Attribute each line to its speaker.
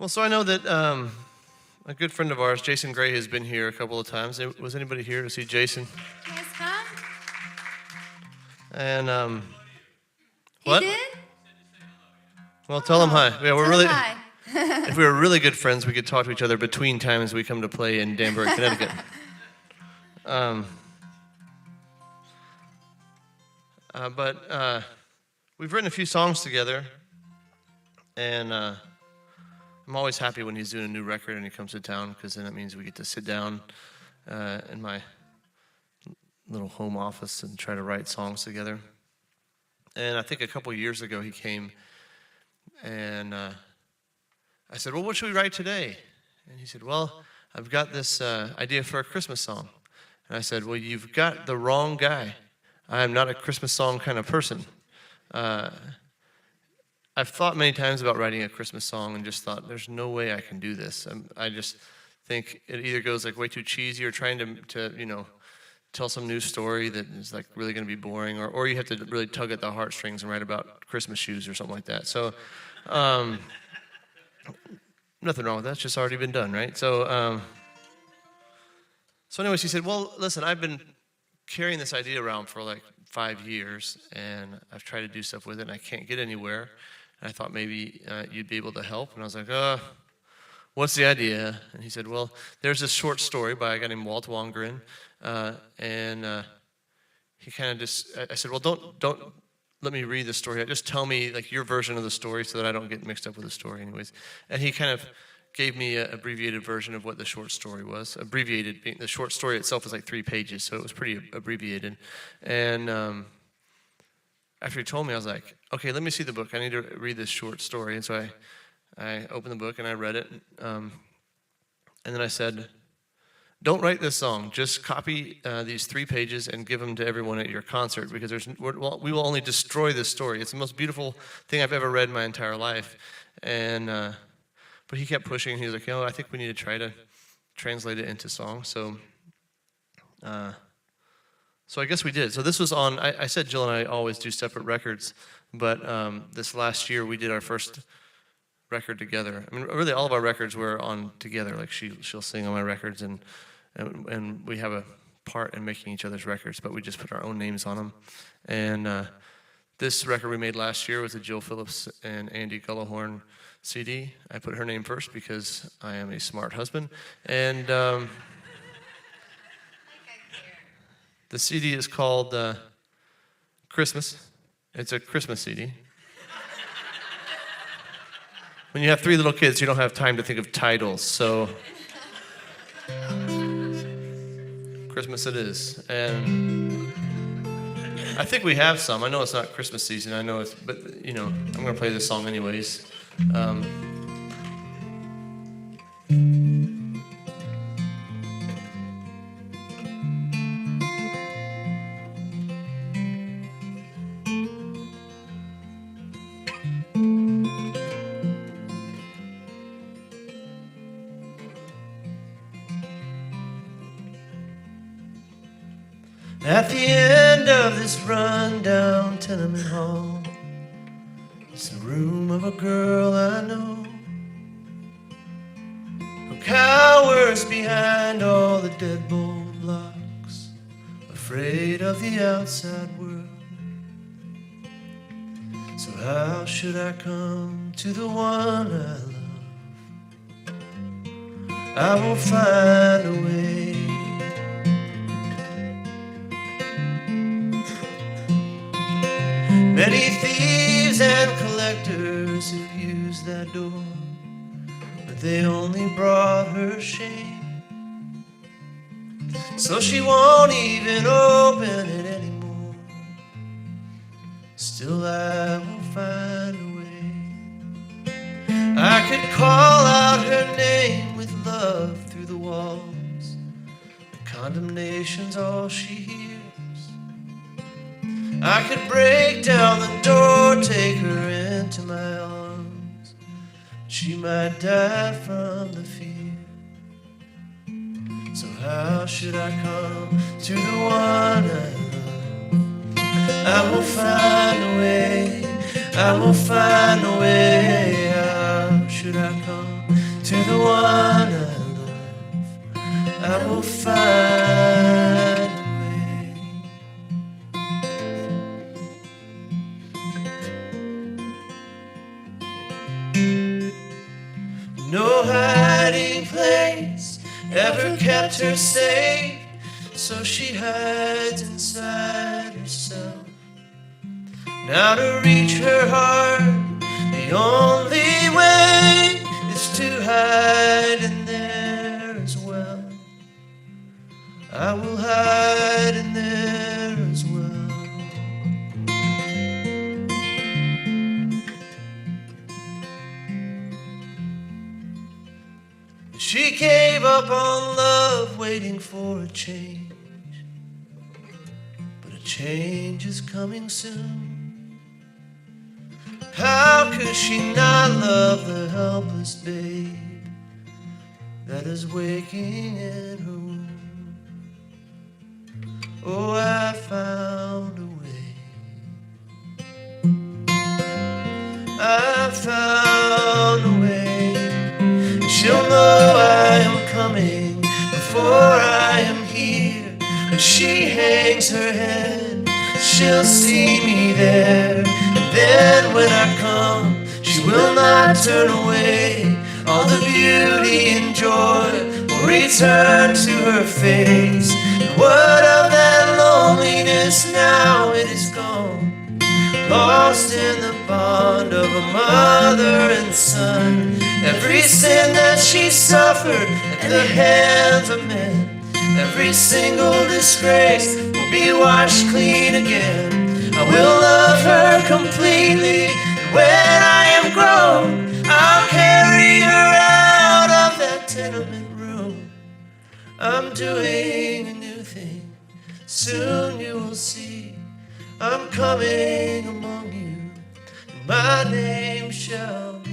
Speaker 1: Well, so I know that a good friend of ours, Jason Gray, has been here a couple of times. Was anybody here to see Jason?
Speaker 2: Yes, huh?
Speaker 1: And
Speaker 2: He did?
Speaker 1: Well, tell him hi. Yeah, we're really.
Speaker 2: Hi.
Speaker 1: If we were really good friends, we could talk to each other between times we come to play in Danbury, Connecticut. But we've written a few songs together, and I'm always happy when he's doing a new record and he comes to town, because then it means we get to sit down in my little home office and try to write songs together. And I think a couple years ago he came, and I said, well, what should we write today? And he said, well, I've got this idea for a Christmas song. And I said, well, you've got the wrong guy. I am not a Christmas song kind of person. I've thought many times about writing a Christmas song and just thought, there's no way I can do this. I just think it either goes like way too cheesy, or trying to tell some new story that is like really going to be boring, or you have to really tug at the heartstrings and write about Christmas shoes or something like that. So nothing wrong with that. It's just already been done, right? So anyways, he said, well, listen, I've been carrying this idea around for like 5 years, and I've tried to do stuff with it, and I can't get anywhere. And I thought maybe you'd be able to help. And I was like, what's the idea? And he said, well, there's this short story by a guy named Walt Wongren, and he kind of just, I said, well, don't let me read the story. Just tell me like your version of the story so that I don't get mixed up with the story anyways. And he kind of gave me an abbreviated version of what the short story was. Abbreviated, the short story itself was like 3 pages, so it was pretty abbreviated. And after he told me, I was like, okay, let me see the book. I need to read this short story. And so I opened the book and I read it. And then I said, don't write this song. Just copy these 3 pages and give them to everyone at your concert, because we will only destroy this story. It's the most beautiful thing I've ever read in my entire life. And but he kept pushing. He was like, I think we need to try to translate it into song. So I guess we did. So this was on, I said Jill and I always do separate records, but this last year we did our first record together. I mean, really all of our records were on together. Like she'll sing on my records, and we have a part in making each other's records, but we just put our own names on them. And this record we made last year was a Jill Phillips and Andy Gullahorn CD. I put her name first because I am a smart husband. And the CD is called Christmas. It's a Christmas CD. When you have 3 little kids, you don't have time to think of titles, so Christmas it is. And I think we have some. I know it's not Christmas season. I know but I'm going to play this song anyways. At the end of this rundown tenement hall, it's the room of a girl I know, who cowers behind all the deadbolt blocks, afraid of the outside world. So how should I come to the one I love? I will find a way. Many thieves and collectors have used that door, but they only brought her shame. So she won't even open it anymore. Still I will find a way. I could call out her name with love through the walls. The condemnation's all she hears. I could break down the door, take her into my arms. She might die from the fear. So how should I come to the one I love? I will find a way. I will find a way. How should should I come to the one I love, I will find a way. No hiding place ever kept her safe, so she hides inside herself. Now to reach her heart, the only way is to hide in there as well. I will hide in there as well. She gave up on love, waiting for a change, but a change is coming soon. How could she not love the helpless babe that is waking in her womb? Oh, I found a way. I found a way. She'll know I am coming before I am here. When she hangs her head, she'll see me there. And then when I come, she will not turn away. All the beauty and joy will return to her face. And what of that loneliness? Now it is gone, lost in the bond of a mother and son. Every sin that she suffered at the hands of men, every single disgrace will be washed clean again. I will love her completely, and when I am grown, I'll carry her out of that tenement room. I'm doing a new thing, soon you will see. I'm coming among you, and my name shall be